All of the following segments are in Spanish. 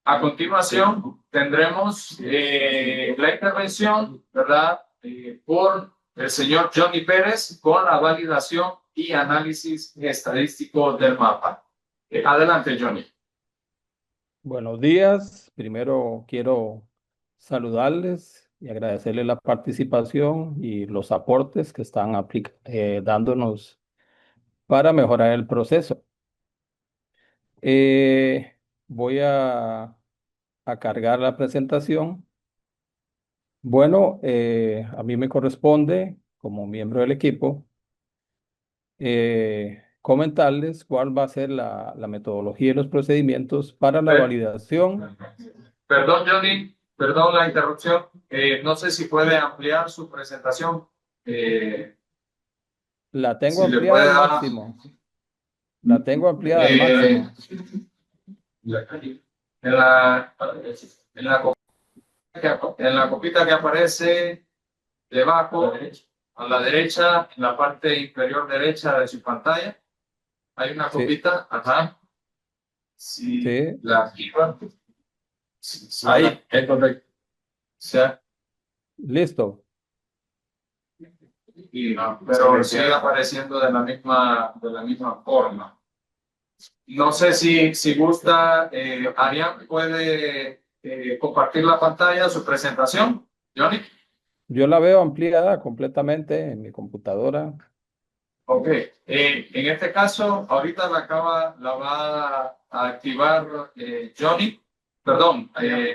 A continuación, tendremos la intervención, ¿verdad? Por el señor Johnny Pérez con la validación y análisis estadístico del mapa. Adelante, Johnny. Buenos días. Primero quiero saludarles y agradecerles la participación y los aportes que están dándonos para mejorar el proceso. Voy a cargar la presentación. Bueno, a mí me corresponde, como miembro del equipo, comentarles cuál va a ser la metodología y los procedimientos para la Per- validación. Perdón, Johnny, perdón la interrupción. No sé si puede ampliar su presentación. Eh, La tengo si le ampliada puede al dar máximo. La tengo ampliada al eh, máximo. en la, en la, en la copita que aparece debajo, a la derecha, en la parte inferior derecha de su pantalla, hay una Sí, copita. Ajá. Si sí, la activa, ahí es correcto. O sea, listo. pero sigue apareciendo de la misma forma. No sé si gusta, Arián puede compartir la pantalla, su presentación. Johnny. Yo la veo ampliada completamente en mi computadora. Ok. En este caso, ahorita la va a activar Johnny. Perdón,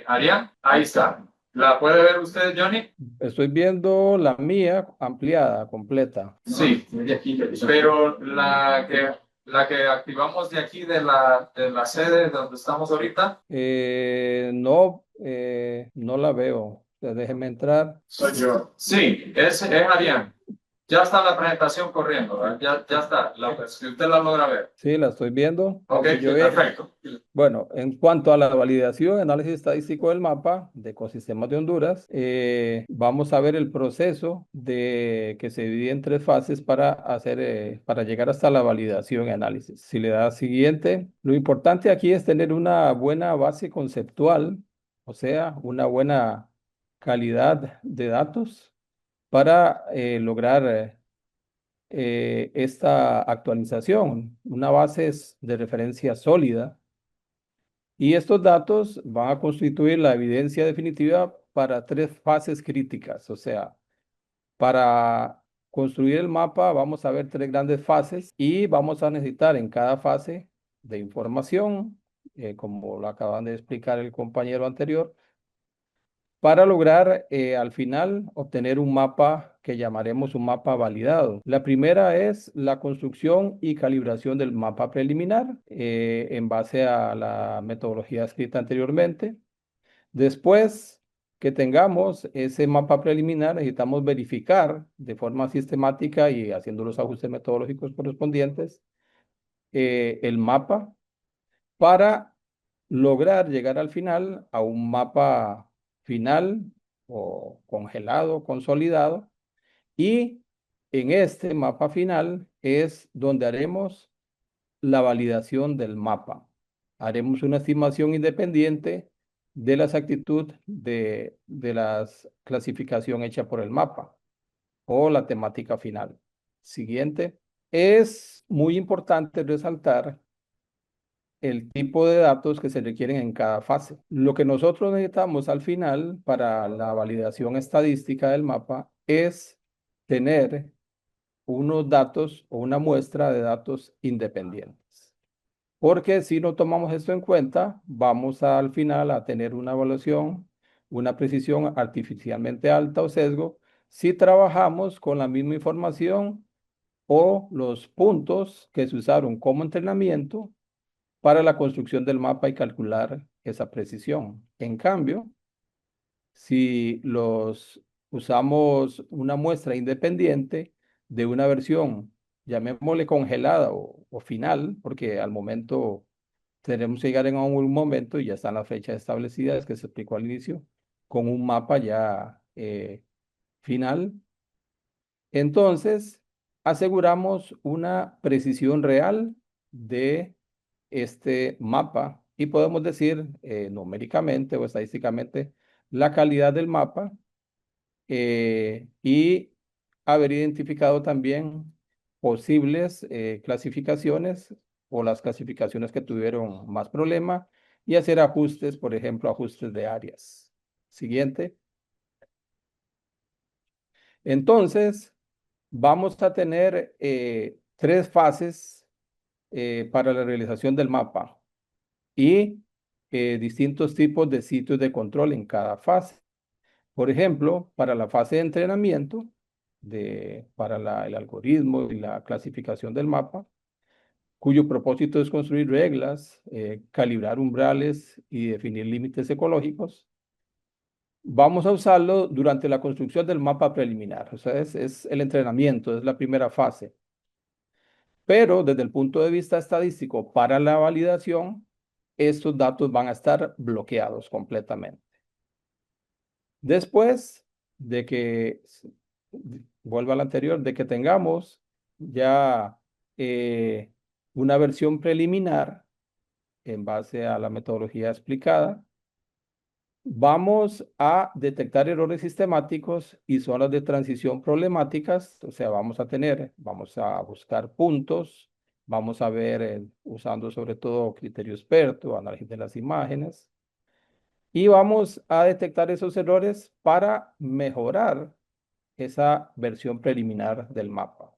Arián. Ahí está. ¿La puede ver usted, Johnny? Estoy viendo la mía ampliada, completa. Sí, pero la que activamos de aquí de la sede donde estamos ahorita. No, no la veo. O sea, déjeme entrar. Soy yo. Sí, es Arián. Ya está la presentación corriendo, ¿verdad? Ya está. Si usted la logra ver. Sí, la estoy viendo. Ok, perfecto. Bueno, en cuanto a la validación y análisis estadístico del mapa de ecosistemas de Honduras, vamos a ver el proceso que se divide en tres fases para llegar hasta la validación y análisis. Si le da siguiente, lo importante aquí es tener una buena base conceptual, o sea, una buena calidad de datos para lograr esta actualización, una de referencia sólida, y estos datos van a constituir la evidencia definitiva para tres fases críticas. O sea, para construir el mapa vamos a ver tres grandes fases y vamos a necesitar en cada fase de información, como lo acaban de explicar el compañero anterior, para lograr al final obtener un mapa que llamaremos un mapa validado. La primera es la construcción y calibración del mapa preliminar en base a la metodología escrita anteriormente. Después que tengamos ese mapa preliminar, necesitamos verificar de forma sistemática y haciendo los ajustes metodológicos correspondientes el mapa para lograr llegar al final a un mapa final o congelado, consolidado. Y en este mapa final es donde haremos la validación del mapa. Haremos una estimación independiente de la exactitud de la clasificación hecha por el mapa o la temática final. Siguiente. Es muy importante resaltar el tipo de datos que se requieren en cada fase. Lo que nosotros necesitamos al final para la validación estadística del mapa es tener unos datos o una muestra de datos independientes. Porque si no tomamos esto en cuenta, vamos al final a tener una evaluación, una precisión artificialmente alta o sesgo si trabajamos con la misma información o los puntos que se usaron como entrenamiento para la construcción del mapa y calcular esa precisión. En cambio, si los usamos una muestra independiente de una versión, llamémosle congelada o final, porque al momento tenemos que llegar en algún momento y ya están las fechas establecidas que se explicó al inicio, con un mapa ya final. Entonces, aseguramos una precisión real de este mapa y podemos decir numéricamente o estadísticamente la calidad del mapa y haber identificado también posibles clasificaciones o las clasificaciones que tuvieron más problema y hacer ajustes, por ejemplo, ajustes de áreas. Siguiente. Entonces, vamos a tener tres fases para la realización del mapa y distintos tipos de sitios de control en cada fase. Por ejemplo, para la fase de entrenamiento, para el algoritmo y la clasificación del mapa, cuyo propósito es construir reglas, calibrar umbrales y definir límites ecológicos, vamos a usarlo durante la construcción del mapa preliminar. O sea, es el entrenamiento, es la primera fase. Pero desde el punto de vista estadístico, para la validación, estos datos van a estar bloqueados completamente. Después de que, vuelva al anterior, de que tengamos ya una versión preliminar en base a la metodología explicada, vamos a detectar errores sistemáticos y zonas de transición problemáticas. O sea, vamos a buscar puntos, vamos a ver, usando sobre todo criterio experto, análisis de las imágenes, y vamos a detectar esos errores para mejorar esa versión preliminar del mapa.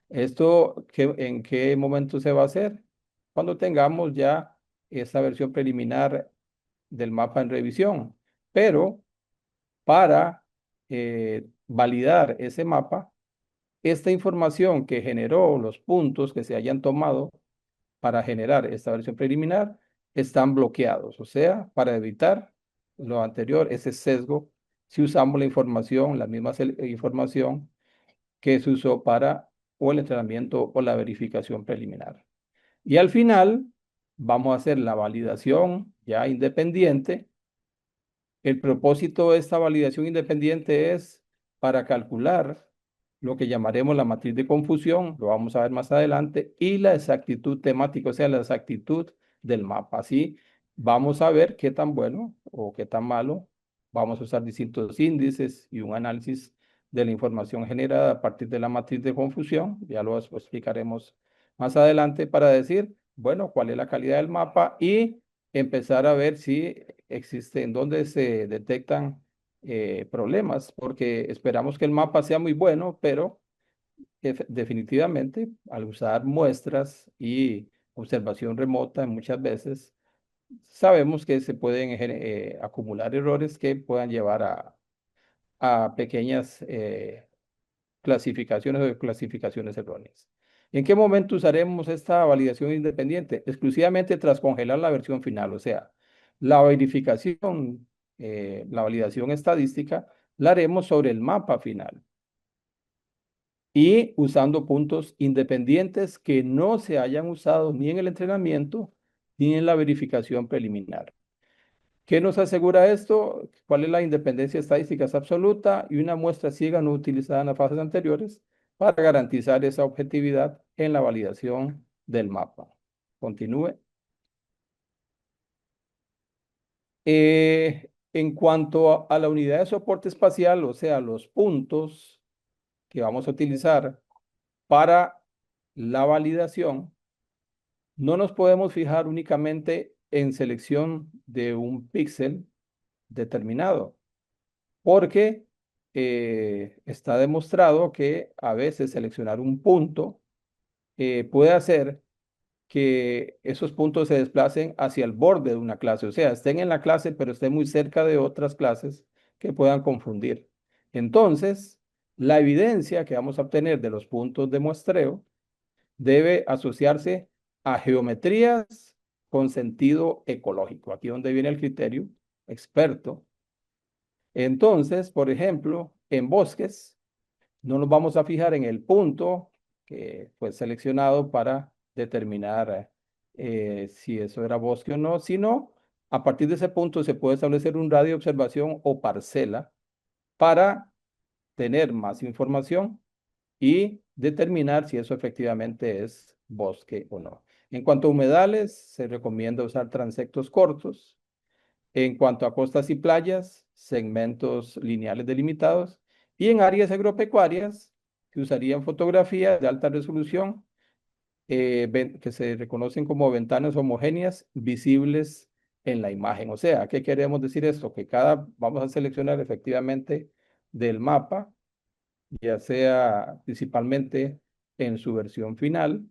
¿Esto en qué momento se va a hacer? Cuando tengamos ya esa versión preliminar del mapa en revisión. Pero para validar ese mapa, esta información que generó los puntos que se hayan tomado para generar esta versión preliminar están bloqueados. O sea, para evitar lo anterior, ese sesgo, si usamos la misma información que se usó para o el entrenamiento o la verificación preliminar. Y al final, vamos a hacer la validación ya independiente. El propósito de esta validación independiente es para calcular lo que llamaremos la matriz de confusión, lo vamos a ver más adelante, y la exactitud temática, o sea, la exactitud del mapa. Así vamos a ver qué tan bueno o qué tan malo. Vamos a usar distintos índices y un análisis de la información generada a partir de la matriz de confusión. Ya lo explicaremos más adelante para decir, bueno, cuál es la calidad del mapa y empezar a ver si existe, en dónde se detectan problemas, porque esperamos que el mapa sea muy bueno, pero definitivamente al usar muestras y observación remota muchas veces, sabemos que se pueden acumular errores que puedan llevar a pequeñas clasificaciones o clasificaciones erróneas. ¿En qué momento usaremos esta validación independiente? Exclusivamente tras congelar la versión final, o sea, la verificación, la validación estadística, la haremos sobre el mapa final y usando puntos independientes que no se hayan usado ni en el entrenamiento ni en la verificación preliminar. ¿Qué nos asegura esto? ¿Cuál es la independencia estadística? Es absoluta y una muestra ciega no utilizada en las fases anteriores para garantizar esa objetividad en la validación del mapa. Continúe. En cuanto a la unidad de soporte espacial, o sea, los puntos que vamos a utilizar para la validación, no nos podemos fijar únicamente en selección de un píxel determinado, porque está demostrado que a veces seleccionar un punto puede hacer que esos puntos se desplacen hacia el borde de una clase, o sea, estén en la clase, pero estén muy cerca de otras clases que puedan confundir. Entonces, la evidencia que vamos a obtener de los puntos de muestreo debe asociarse a geometrías con sentido ecológico. Aquí es donde viene el criterio experto. Entonces, por ejemplo, en bosques, no nos vamos a fijar en el punto que fue seleccionado para determinar si eso era bosque o no, sino a partir de ese punto se puede establecer un radio de observación o parcela para tener más información y determinar si eso efectivamente es bosque o no. En cuanto a humedales, se recomienda usar transectos cortos. En cuanto a costas y playas, segmentos lineales delimitados. Y en áreas agropecuarias, se usarían fotografías de alta resolución que se reconocen como ventanas homogéneas visibles en la imagen. O sea, ¿qué queremos decir esto? Que vamos a seleccionar efectivamente del mapa, ya sea principalmente en su versión final,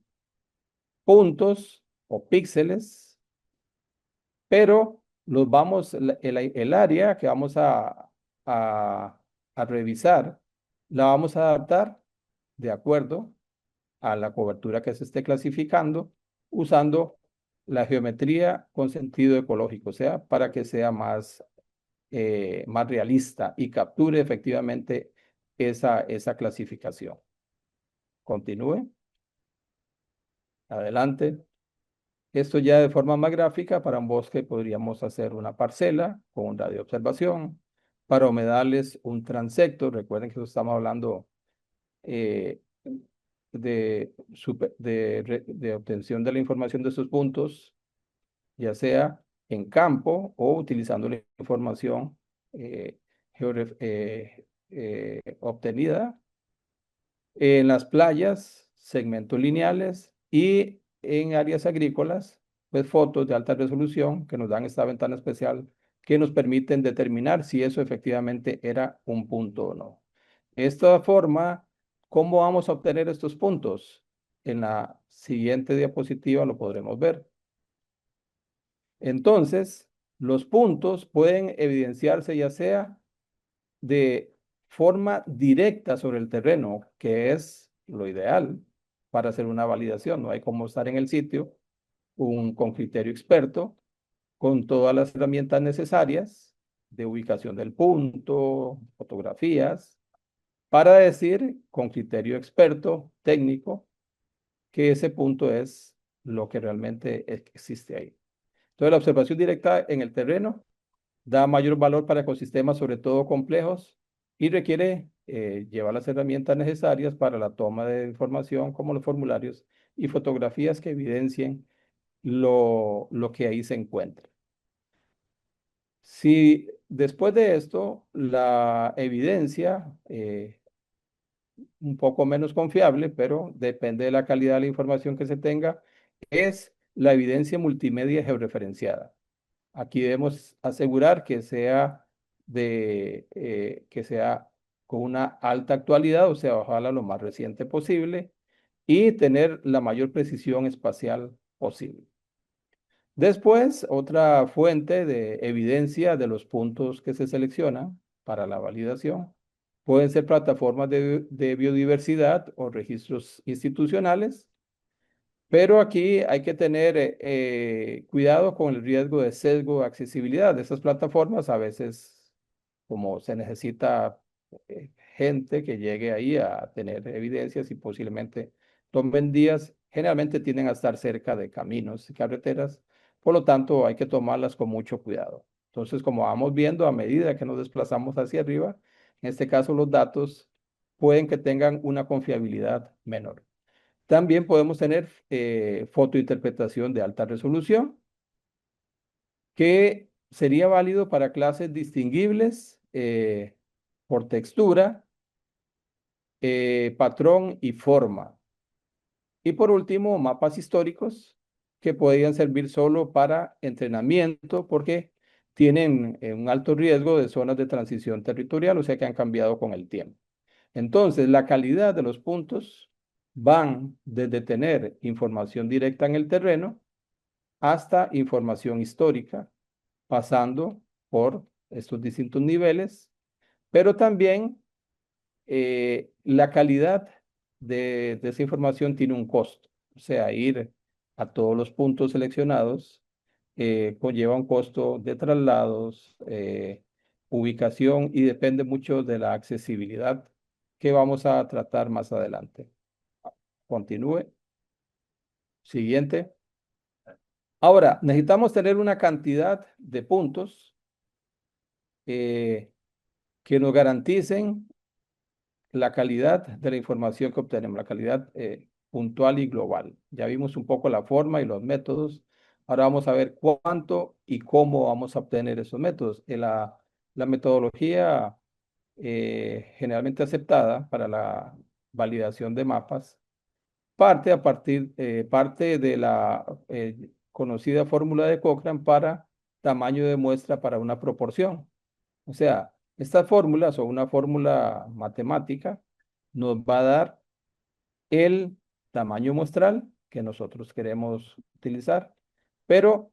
puntos o píxeles, pero el área que vamos a, a revisar, la vamos a adaptar de acuerdo a la cobertura que se esté clasificando usando la geometría con sentido ecológico, o sea, para que sea más realista y capture efectivamente esa clasificación. Continúe. Adelante. Esto ya de forma más gráfica, para un bosque podríamos hacer una parcela con un radio de observación. Para humedales, un transecto. Recuerden que estamos hablando eh, de obtención de la información de esos puntos, ya sea en campo o utilizando la información eh, obtenida en las playas, segmentos lineales y en áreas agrícolas, pues fotos de alta resolución que nos dan esta ventana especial que nos permiten determinar si eso efectivamente era un punto o no. Esta forma, ¿cómo vamos a obtener estos puntos? En la siguiente diapositiva lo podremos ver. Entonces, los puntos pueden evidenciarse ya sea de forma directa sobre el terreno, que es lo ideal para hacer una validación. No hay como estar en el sitio con criterio experto, con todas las herramientas necesarias de ubicación del punto, fotografías, para decir con criterio experto, técnico, que ese punto es lo que realmente existe ahí. Entonces, la observación directa en el terreno da mayor valor para ecosistemas, sobre todo complejos, y requiere llevar las herramientas necesarias para la toma de información, como los formularios y fotografías que evidencien lo que ahí se encuentra. Si después de esto la evidencia, un poco menos confiable, pero depende de la calidad de la información que se tenga, es la evidencia multimedia georreferenciada. Aquí debemos asegurar que sea con una alta actualidad, o sea, ojalá lo más reciente posible, y tener la mayor precisión espacial posible. Después, otra fuente de evidencia de los puntos que se seleccionan para la validación pueden ser plataformas de biodiversidad o registros institucionales, pero aquí hay que tener cuidado con el riesgo de sesgo de accesibilidad de estas plataformas. A veces, como se necesita gente que llegue ahí a tener evidencias y posiblemente tomen días, generalmente tienden a estar cerca de caminos y carreteras. Por lo tanto, hay que tomarlas con mucho cuidado. Entonces, como vamos viendo a medida que nos desplazamos hacia arriba, en este caso los datos pueden que tengan una confiabilidad menor. También podemos tener fotointerpretación de alta resolución, que sería válido para clases distinguibles por textura, patrón y forma. Y por último, mapas históricos que podrían servir solo para entrenamiento porque tienen un alto riesgo de zonas de transición territorial, o sea que han cambiado con el tiempo. Entonces, la calidad de los puntos van desde tener información directa en el terreno hasta información histórica, pasando por estos distintos niveles, pero también la calidad de esa información tiene un costo. O sea, ir a todos los puntos seleccionados conlleva un costo de traslados, ubicación y depende mucho de la accesibilidad que vamos a tratar más adelante. Continúe. Siguiente. Ahora, necesitamos tener una cantidad de puntos que nos garanticen la calidad de la información que obtenemos, la calidad puntual y global. Ya vimos un poco la forma y los métodos. Ahora vamos a ver cuánto y cómo vamos a obtener esos métodos. La metodología generalmente aceptada para la validación de mapas parte de la conocida fórmula de Cochrane para tamaño de muestra para una proporción. O sea, estas fórmulas o una fórmula matemática nos va a dar el tamaño muestral que nosotros queremos utilizar, pero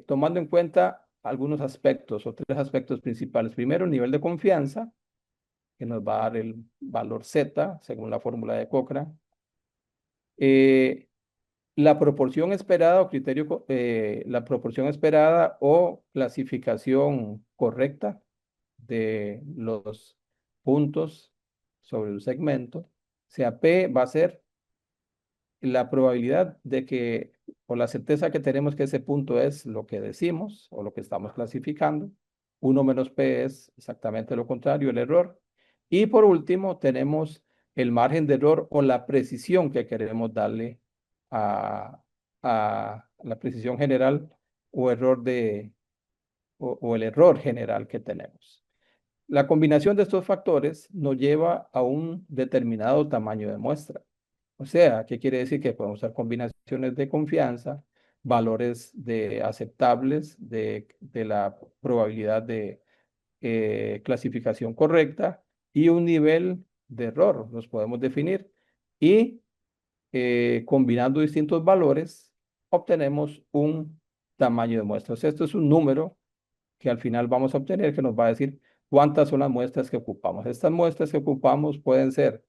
tomando en cuenta algunos aspectos o tres aspectos principales. Primero, el nivel de confianza, que nos va a dar el valor Z según la fórmula de Cochrane. La proporción esperada o la proporción esperada o clasificación correcta de los puntos sobre un segmento. O sea, P va a ser la probabilidad de que, o la certeza que tenemos que ese punto es lo que decimos o lo que estamos clasificando. 1 - P es exactamente lo contrario, el error. Y por último, tenemos el margen de error o la precisión que queremos darle a, a la precisión general o o el error general que tenemos. La combinación de estos factores nos lleva a un determinado tamaño de muestra. O sea, ¿qué quiere decir? Que podemos usar combinaciones de confianza, valores aceptables de la probabilidad de clasificación correcta y un nivel de error, los podemos definir. Y combinando distintos valores, obtenemos un tamaño de muestra. O sea, esto es un número que al final vamos a obtener que nos va a decir cuántas son las muestras que ocupamos. Estas muestras que ocupamos pueden ser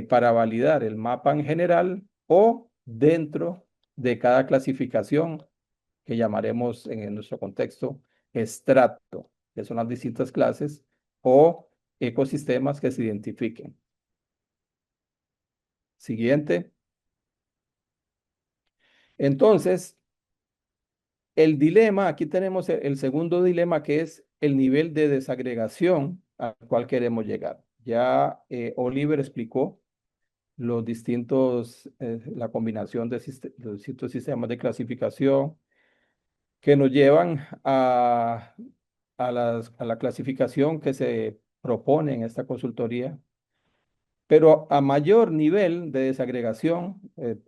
para validar el mapa en general o dentro de cada clasificación que llamaremos en nuestro contexto estrato, que son las distintas clases o ecosistemas que se identifiquen. Siguiente. Entonces, el dilema, aquí tenemos el segundo dilema que es el nivel de desagregación al cual queremos llegar. Ya Oliver explicó la combinación de los distintos sistemas de clasificación que nos llevan a la clasificación que se propone en esta consultoría. Pero a mayor nivel de desagregación,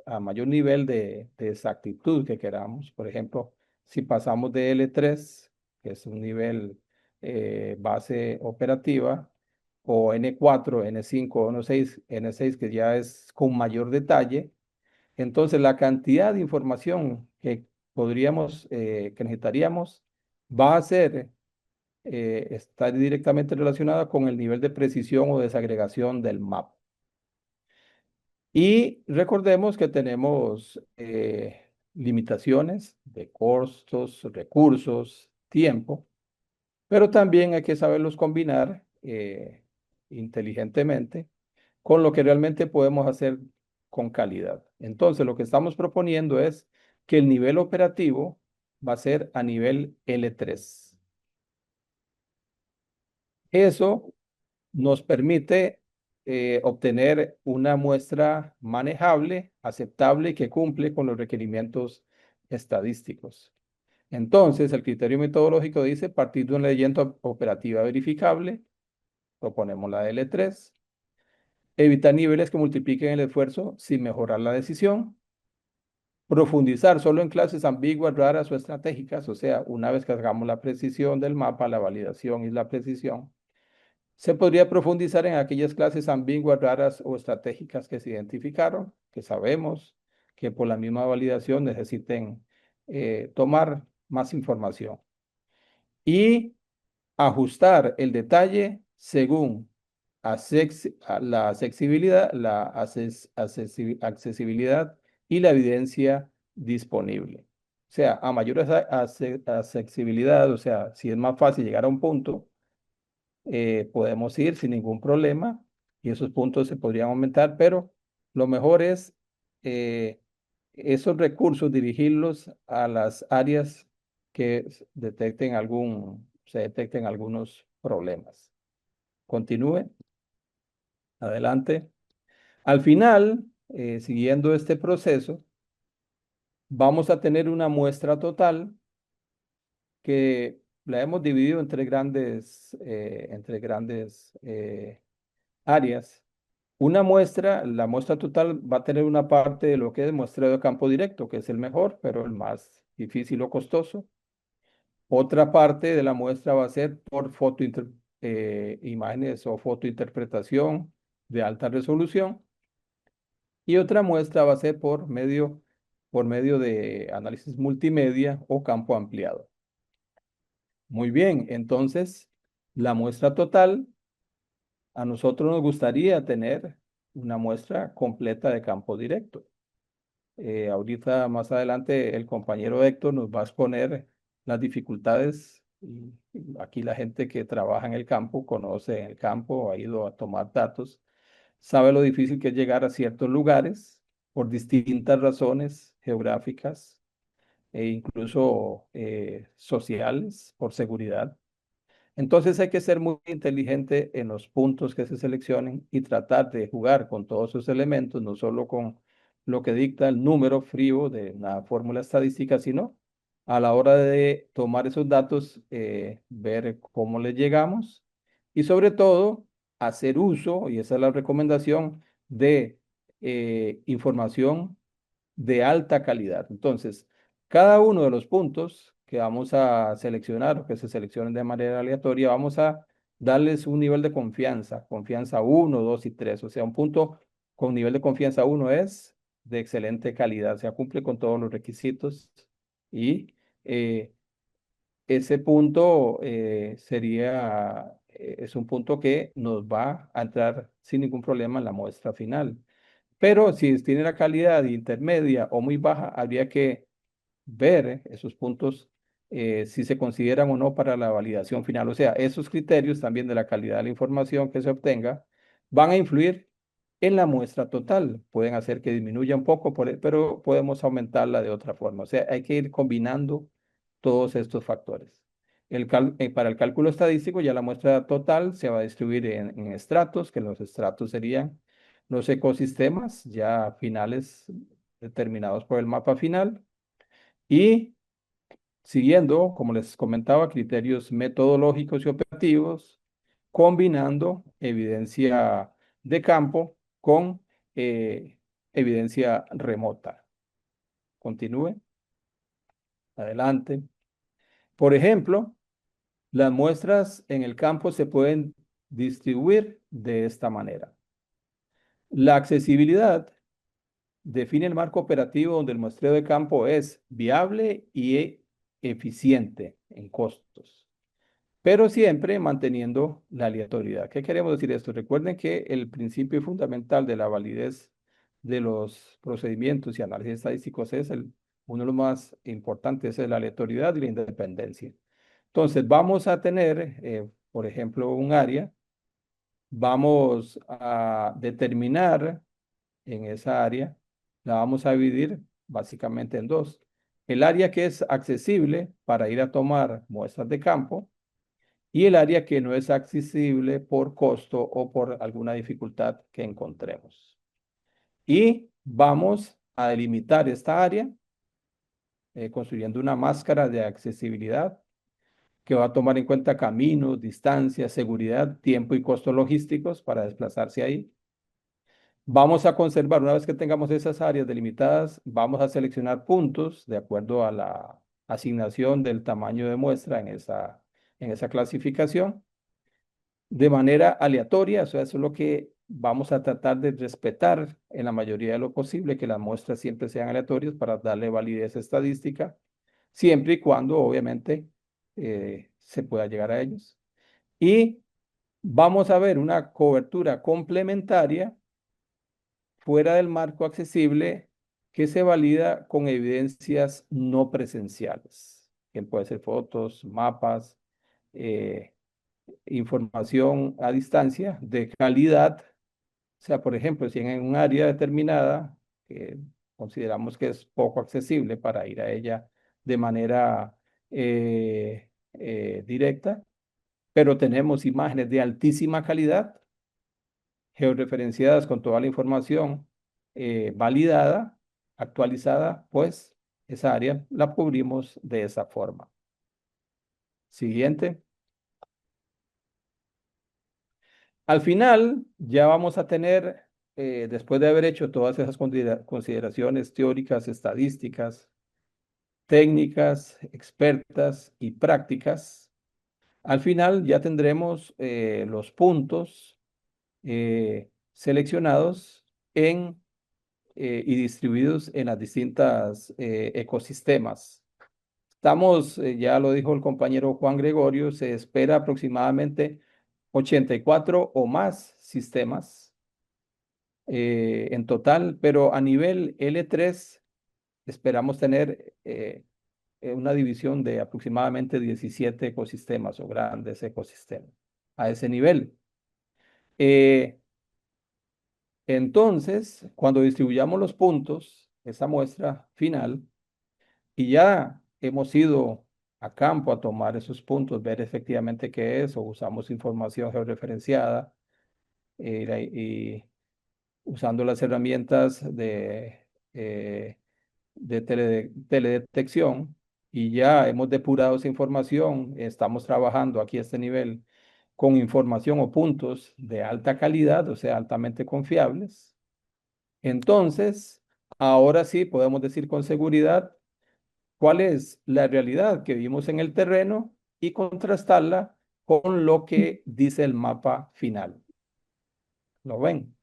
a mayor nivel de exactitud que queramos, por ejemplo, si pasamos de L3, que es un nivel base operativa, o N4, N5, N6, que ya es con mayor detalle, entonces la cantidad de información que necesitaríamos va a estar directamente relacionada con el nivel de precisión o desagregación del mapa. Y recordemos que tenemos limitaciones de costos, recursos, tiempo, pero también hay que saberlos combinar inteligentemente con lo que realmente podemos hacer con calidad. Entonces, lo que estamos proponiendo es que el nivel operativo va a ser a nivel L3. Eso nos permite obtener una muestra manejable, aceptable y que cumple con los requerimientos estadísticos. Entonces, el criterio metodológico dice partir de una leyenda operativa verificable, proponemos la L3, evitar niveles que multipliquen el esfuerzo sin mejorar la decisión, profundizar solo en clases ambiguas, raras o estratégicas, o sea, una vez que hagamos la precisión del mapa, la validación y la precisión, se podría profundizar en aquellas clases ambiguas, raras o estratégicas que se identificaron, que sabemos que por la misma validación necesiten tomar más información y ajustar el detalle según la accesibilidad y la evidencia disponible. O sea, a mayor accesibilidad, o sea, si es más fácil llegar a un punto, podemos ir sin ningún problema y esos puntos se podrían aumentar, pero lo mejor es esos recursos dirigirlos a las áreas que se detecten algunos problemas. Continúe. Adelante. Al final, siguiendo este proceso, vamos a tener una muestra total que la hemos dividido entre grandes áreas. Una muestra, la muestra total va a tener una parte de lo que es muestreo de campo directo, que es el mejor, pero el más difícil o costoso. Otra parte de la muestra va a ser por imágenes o fotointerpretación de alta resolución. Y otra muestra va a ser por medio de análisis multimedia o campo ampliado. Muy bien, entonces la muestra total, a nosotros nos gustaría tener una muestra completa de campo directo. Ahorita más adelante el compañero Héctor nos va a exponer las dificultades. Y aquí la gente que trabaja en el campo, conoce el campo, ha ido a tomar datos, sabe lo difícil que es llegar a ciertos lugares por distintas razones geográficas e incluso sociales, por seguridad. Entonces hay que ser muy inteligente en los puntos que se seleccionen y tratar de jugar con todos esos elementos, no solo con lo que dicta el número frío de una fórmula estadística, sino a la hora de tomar esos datos, ver cómo les llegamos y sobre todo hacer uso, y esa es la recomendación, de información de alta calidad. Entonces, cada uno de los puntos que vamos a seleccionar o que se seleccionen de manera aleatoria, vamos a darles un nivel de confianza, confianza uno, 2 y 3. O sea, un punto con nivel de confianza uno es de excelente calidad, o sea, cumple con todos los requisitos y ese punto es un punto que nos va a entrar sin ningún problema en la muestra final. Pero si tiene la calidad intermedia o muy baja, habría que ver esos puntos si se consideran o no para la validación final. O sea, esos criterios también de la calidad de la información que se obtenga van a influir en la muestra total. Pueden hacer que disminuya un poco, pero podemos aumentarla de otra forma. O sea, hay que ir combinando todos estos factores. Para el cálculo estadístico, ya la muestra total se va a distribuir en estratos, que los estratos serían los ecosistemas ya finales determinados por el mapa final y siguiendo, como les comentaba, criterios metodológicos y operativos, combinando evidencia de campo con evidencia remota. Continúe. Adelante. Por ejemplo, las muestras en el campo se pueden distribuir de esta manera. La accesibilidad define el marco operativo donde el muestreo de campo es viable y eficiente en costos, pero siempre manteniendo la aleatoriedad. ¿Qué queremos decir esto? Recuerden que el principio fundamental de la validez de los procedimientos y análisis estadísticos es uno de los más importantes, es la aleatoriedad y la independencia. Entonces, vamos a tener, por ejemplo, un área, vamos a determinar en esa área, la vamos a dividir básicamente en dos. El área que es accesible para ir a tomar muestras de campo y el área que no es accesible por costo o por alguna dificultad que encontremos. Y vamos a delimitar esta área construyendo una máscara de accesibilidad que va a tomar en cuenta caminos, distancias, seguridad, tiempo y costos logísticos para desplazarse ahí. Vamos a conservar, una vez que tengamos esas áreas delimitadas, vamos a seleccionar puntos de acuerdo a la asignación del tamaño de muestra en esa clasificación de manera aleatoria. O sea, eso es lo que vamos a tratar de respetar en la mayoría de lo posible, que las muestras siempre sean aleatorias para darle validez estadística, siempre y cuando obviamente se pueda llegar a ellos. Y vamos a ver una cobertura complementaria fuera del marco accesible que se valida con evidencias no presenciales, que puede ser fotos, mapas, eh, información a distancia de calidad. O sea, por ejemplo, si en un área determinada que consideramos que es poco accesible para ir a ella de manera directa, pero tenemos imágenes de altísima calidad, georreferenciadas con toda la información validada, actualizada, pues esa área la cubrimos de esa forma. Siguiente. Al final ya vamos a tener, después de haber hecho todas esas consideraciones teóricas, estadísticas, técnicas, expertas y prácticas, al final ya tendremos los puntos seleccionados y distribuidos en las distintas ecosistemas. Estamos, ya lo dijo el compañero Juan Gregorio, se espera aproximadamente 84 o más sistemas en total, pero a nivel L3 esperamos tener una división de aproximadamente 17 ecosistemas o grandes ecosistemas a ese nivel. Eh, entonces, cuando distribuyamos los puntos, esa muestra final, y ya hemos ido a campo a tomar esos puntos, ver efectivamente qué es, o usamos información georreferenciada y usando las herramientas de teledetección, y ya hemos depurado esa información, estamos trabajando aquí a este nivel con información o puntos de alta calidad, o sea, altamente confiables. Entonces, ahora sí podemos decir con seguridad cuál es la realidad que vimos en el terreno y contrastarla con lo que dice el mapa final. ¿Lo ven?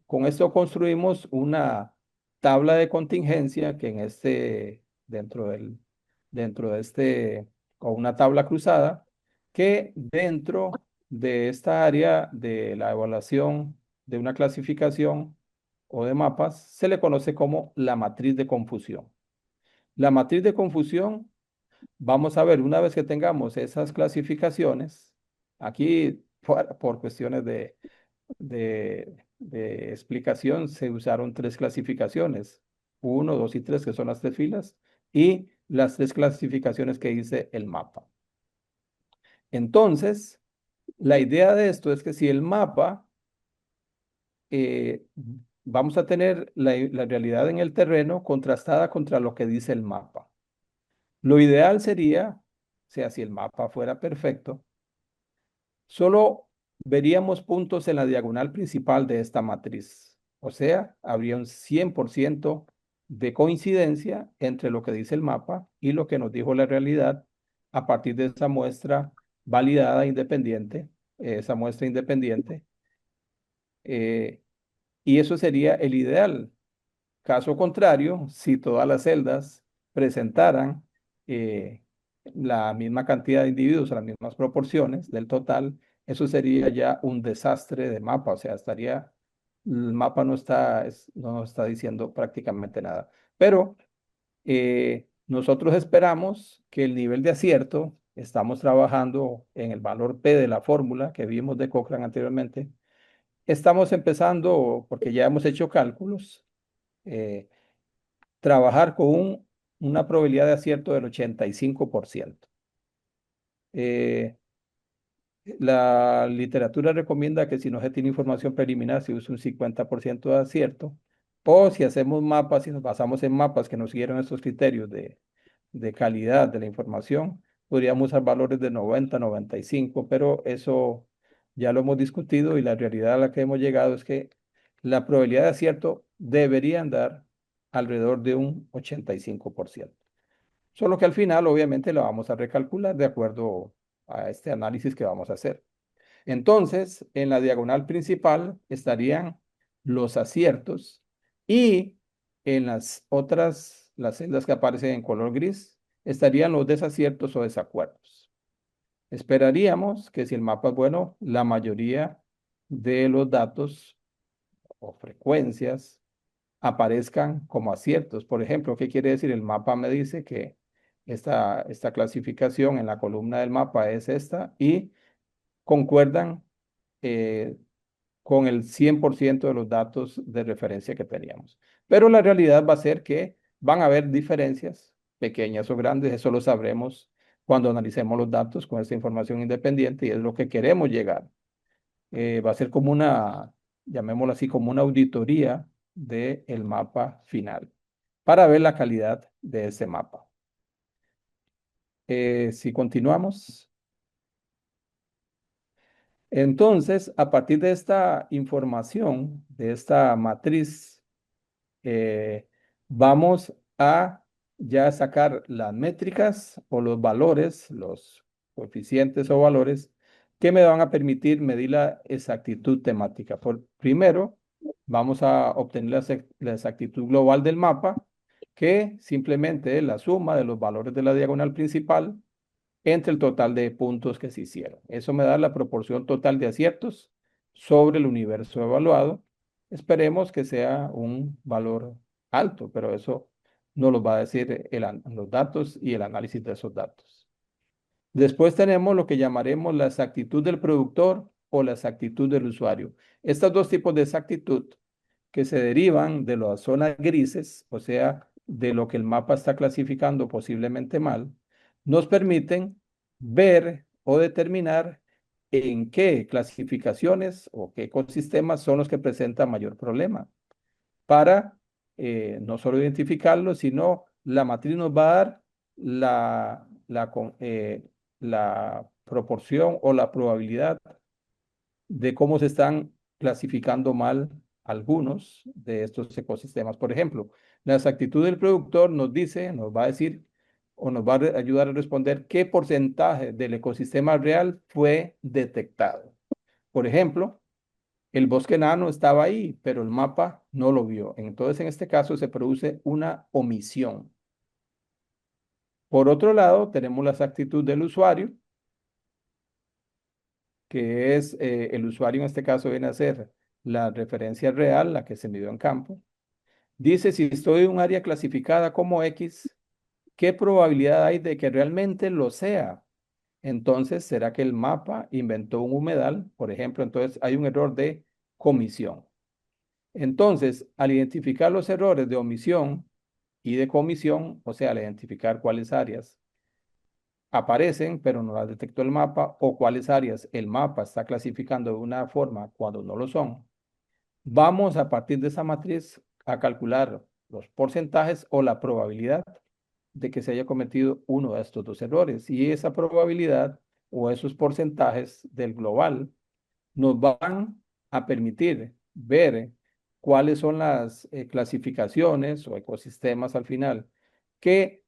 Con esto construimos una tabla de contingencia que dentro de o una tabla cruzada, que dentro de esta área de la evaluación de una clasificación o de mapas, se le conoce como la matriz de confusión. La matriz de confusión, vamos a ver, una vez que tengamos esas clasificaciones, aquí por cuestiones de explicación se usaron tres clasificaciones, uno, dos y tres, que son las tres filas, y las tres clasificaciones que dice el mapa. Entonces, la idea de esto es que si el mapa, eh, vamos a tener la realidad en el terreno contrastada contra lo que dice el mapa. Lo ideal sería, o sea, si el mapa fuera perfecto, solo veríamos puntos en la diagonal principal de esta matriz. O sea, habría un 100% de coincidencia entre lo que dice el mapa y lo que nos dijo la realidad a partir de esa muestra validada independiente, esa muestra independiente. eh, y eso sería el ideal. Caso contrario, si todas las celdas presentaran eh, la misma cantidad de individuos, las mismas proporciones del total, eso sería ya un desastre de mapa, o sea, el mapa no está diciendo prácticamente nada. Pero nosotros esperamos que el nivel de acierto, estamos trabajando en el valor P de la fórmula que vimos de Cochrane anteriormente, estamos empezando, porque ya hemos hecho cálculos, eh, trabajar con una probabilidad de acierto del 85%. Eh, la literatura recomienda que si no se tiene información preliminar, se use un 50% de acierto, o si hacemos mapas, si nos basamos en mapas que nos siguieron estos criterios de calidad de la información, podríamos usar valores de 90, 95, pero eso ya lo hemos discutido y la realidad a la que hemos llegado es que la probabilidad de acierto debería andar alrededor de un 85%. Solo que al final, obviamente, lo vamos a recalcular de acuerdo a este análisis que vamos a hacer. Entonces, en la diagonal principal estarían los aciertos y en las otras, las celdas que aparecen en color gris, estarían los desaciertos o desacuerdos. Esperaríamos que si el mapa es bueno, la mayoría de los datos o frecuencias aparezcan como aciertos. Por ejemplo, ¿qué quiere decir? El mapa me dice que esta clasificación en la columna del mapa es esta y concuerdan eh, con el 100% de los datos de referencia que teníamos. Pero la realidad va a ser que van a haber diferencias, pequeñas o grandes, eso lo sabremos cuando analicemos los datos con esta información independiente y es lo que queremos llegar. Va a ser como llamémoslo así, como una auditoría del mapa final para ver la calidad de ese mapa. Si continuamos. Entonces, a partir de esta información, de esta matriz, vamos a ya sacar las métricas o los valores, los coeficientes o valores que me van a permitir medir la exactitud temática. Primero, vamos a obtener la exactitud global del mapa, que simplemente es la suma de los valores de la diagonal principal entre el total de puntos que se hicieron. Eso me da la proporción total de aciertos sobre el universo evaluado. Esperemos que sea un valor alto, pero eso nos lo va a decir los datos y el análisis de esos datos. Después tenemos lo que llamaremos la exactitud del productor o la exactitud del usuario. Estos dos tipos de exactitud que se derivan de las zonas grises, o sea, de lo que el mapa está clasificando posiblemente mal, nos permiten ver o determinar en qué clasificaciones o qué ecosistemas son los que presentan mayor problema para no solo identificarlo, sino la matriz nos va a dar la proporción o la probabilidad de cómo se están clasificando mal algunos de estos ecosistemas. Por ejemplo, la exactitud del productor nos dice, nos va a decir o nos va a ayudar a responder qué porcentaje del ecosistema real fue detectado. Por ejemplo, el bosque enano estaba ahí, pero el mapa no lo vio. Entonces, en este caso se produce una omisión. Por otro lado, tenemos la exactitud del usuario, que es el usuario en este caso viene a ser la referencia real, la que se midió en campo. Dice, si estoy en un área clasificada como X, ¿qué probabilidad hay de que realmente lo sea? Entonces, ¿será que el mapa inventó un humedal? Por ejemplo, entonces hay un error de comisión. Entonces, al identificar los errores de omisión y de comisión, o sea, al identificar cuáles áreas aparecen, pero no las detectó el mapa, o cuáles áreas el mapa está clasificando de una forma cuando no lo son, vamos a partir de esa matriz a calcular los porcentajes o la probabilidad de que se haya cometido uno de estos dos errores. Y esa probabilidad o esos porcentajes del global nos van a permitir ver cuáles son las clasificaciones o ecosistemas al final que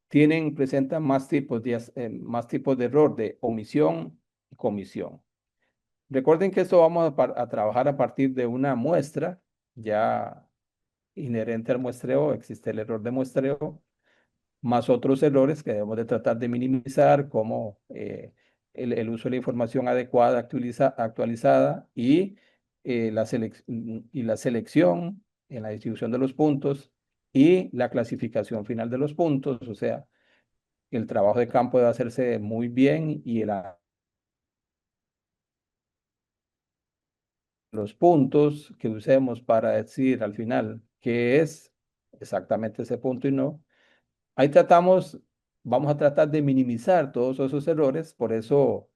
presentan más tipos de error de omisión y comisión. Recuerden que esto vamos a trabajar a partir de una muestra ya inherente al muestreo, existe el error de muestreo, más otros errores que debemos de tratar de minimizar, como el uso de la información adecuada, actualizada y la selección en la distribución de los puntos y la clasificación final de los puntos. O sea, el trabajo de campo debe hacerse muy bien y los puntos que usemos para decir al final qué es exactamente ese punto y no. Ahí vamos a tratar de minimizar todos esos errores, por eso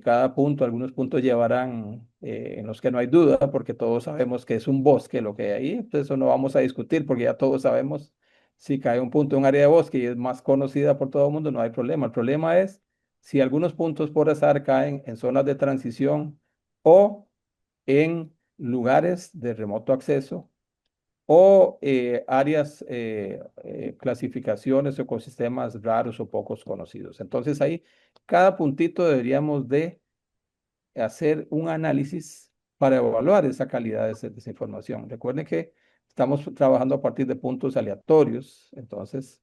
cada punto, algunos puntos llevarán en los que no hay duda, porque todos sabemos que es un bosque lo que hay ahí, entonces eso no vamos a discutir porque ya todos sabemos si cae un punto en un área de bosque y es más conocida por todo el mundo, no hay problema. El problema es si algunos puntos por azar caen en zonas de transición o en lugares de remoto acceso o áreas, clasificaciones o ecosistemas raros o pocos conocidos. Entonces ahí, cada puntito deberíamos de hacer un análisis para evaluar esa calidad de esa información. Recuerden que estamos trabajando a partir de puntos aleatorios. Entonces,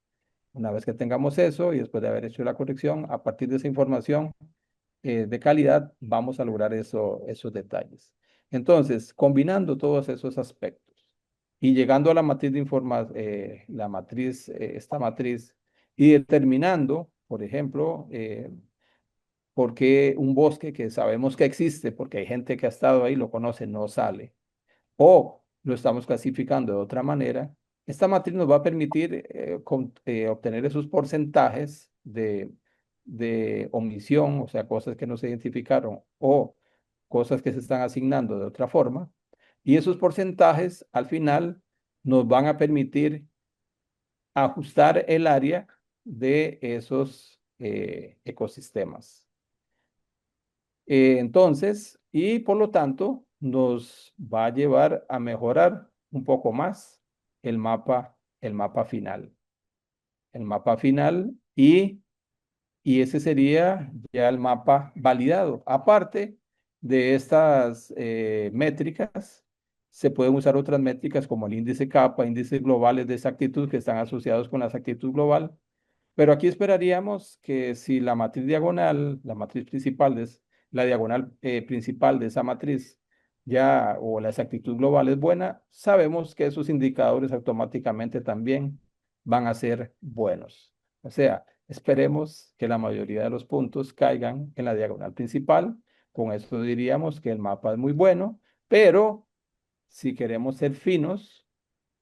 una vez que tengamos eso y después de haber hecho la corrección, a partir de esa información de calidad, vamos a lograr esos detalles. Entonces, combinando todos esos aspectos y llegando a la matriz esta matriz, y determinando, por ejemplo, por qué un bosque que sabemos que existe, porque hay gente que ha estado ahí, lo conoce, no sale, o lo estamos clasificando de otra manera, esta matriz nos va a permitir obtener esos porcentajes de omisión, o sea, cosas que no se identificaron o cosas que se están asignando de otra forma. Y esos porcentajes al final nos van a permitir ajustar el área de esos ecosistemas. Entonces, y por lo tanto, nos va a llevar a mejorar un poco más el mapa final. El mapa final y ese sería ya el mapa validado. Aparte de estas métricas, se pueden usar otras métricas como el índice CAPA, índices globales de exactitud que están asociados con la exactitud global. Pero aquí esperaríamos que si la matriz diagonal, la matriz principal la diagonal principal de esa matriz ya o la exactitud global es buena, sabemos que esos indicadores automáticamente también van a ser buenos. O sea, esperemos que la mayoría de los puntos caigan en la diagonal principal. Con eso diríamos que el mapa es muy bueno, pero si queremos ser finos,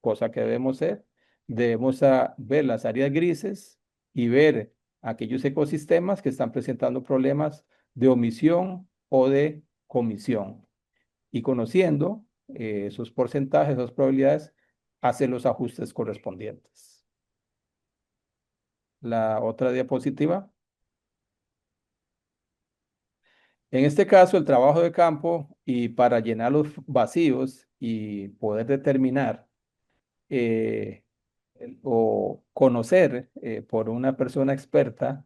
cosa que debemos ser, debemos ver las áreas grises y ver aquellos ecosistemas que están presentando problemas de omisión o de comisión. Y conociendo esos porcentajes, esas probabilidades, hacer los ajustes correspondientes. La otra diapositiva. En este caso, el trabajo de campo y para llenar los vacíos y poder determinar eh, o conocer por una persona experta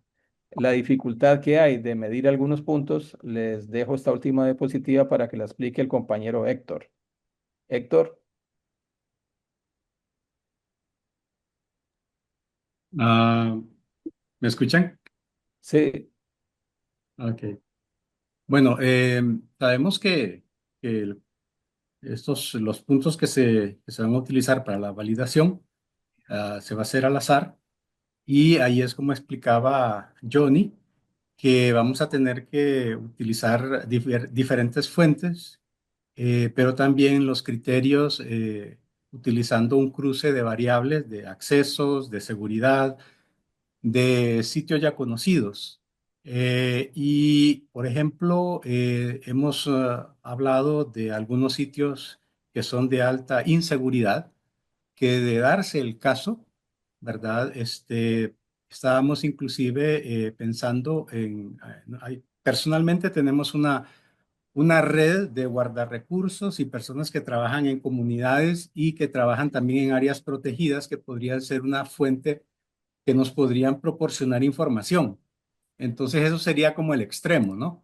la dificultad que hay de medir algunos puntos, les dejo esta última diapositiva para que la explique el compañero Héctor. Héctor, Ah, ¿me escuchan? sí, Ok. Bueno, sabemos que los puntos que se van a utilizar para la validación se va a hacer al azar y ahí es como explicaba Johnny, que vamos a tener que utilizar diferentes fuentes, pero también los criterios utilizando un cruce de variables de accesos, de seguridad, de sitios ya conocidos. Y, por ejemplo, hemos hablado de algunos sitios que son de alta inseguridad, que de darse el caso, ¿verdad? Estábamos inclusive pensando personalmente tenemos una red de guardarrecursos y personas que trabajan en comunidades y que trabajan también en áreas protegidas que podrían ser una fuente que nos podrían proporcionar información. Entonces eso sería como el extremo, ¿no?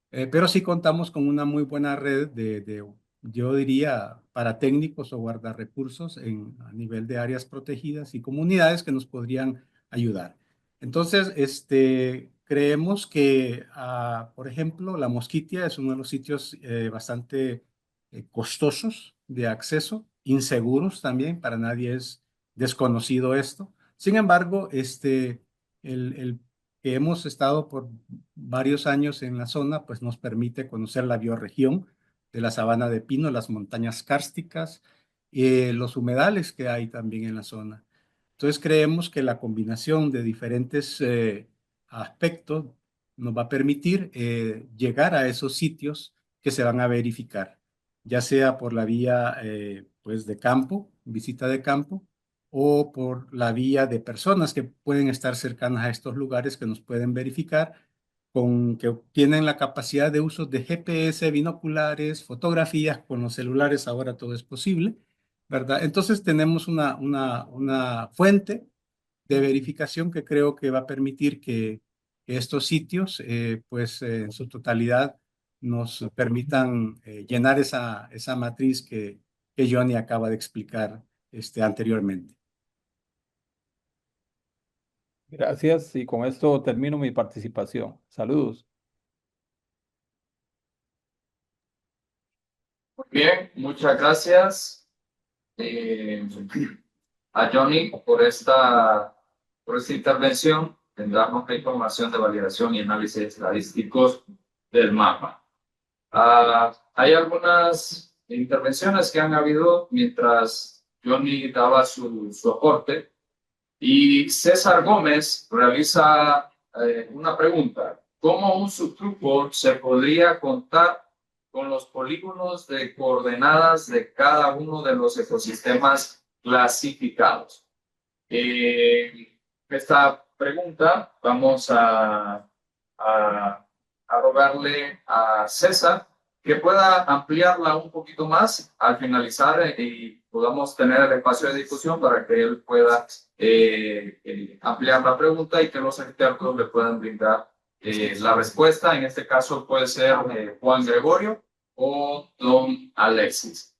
Pero sí contamos con una muy buena red yo diría, para técnicos o guardarrecursos a nivel de áreas protegidas y comunidades que nos podrían ayudar. Entonces, creemos que, por ejemplo, la Mosquitia es uno de los sitios bastante costosos de acceso, inseguros también, para nadie es desconocido esto. Sin embargo, el que hemos estado por varios años en la zona, pues nos permite conocer la bioregión de la sabana de pino, las montañas kársticas, los humedales que hay también en la zona. Entonces creemos que la combinación de diferentes aspectos nos va a permitir llegar a esos sitios que se van a verificar, ya sea por la vía pues de campo, visita de campo, o por la vía de personas que pueden estar cercanas a estos lugares que nos pueden verificar, que tienen la capacidad de uso de GPS, binoculares, fotografías, con los celulares ahora todo es posible, ¿verdad? Entonces tenemos una fuente de verificación que creo que va a permitir que estos sitios, pues en su totalidad, nos permitan llenar esa matriz que Johnny acaba de explicar anteriormente. gracias y con esto termino mi participación. Saludos. Muy bien, muchas gracias a Johnny por esta intervención en darnos la información de validación y análisis estadísticos del mapa. Hay algunas intervenciones que han habido mientras Johnny daba su aporte y César Gómez realiza una pregunta. ¿Cómo un subgrupo se podría contar con los polígonos de coordenadas de cada uno de los ecosistemas clasificados. Esta pregunta vamos a rogarle a César que pueda ampliarla un poquito más al finalizar y podamos tener el espacio de discusión para que él pueda ampliar la pregunta y que los expertos le puedan brindar la respuesta. En este caso puede ser Juan Gregorio o don Alexis.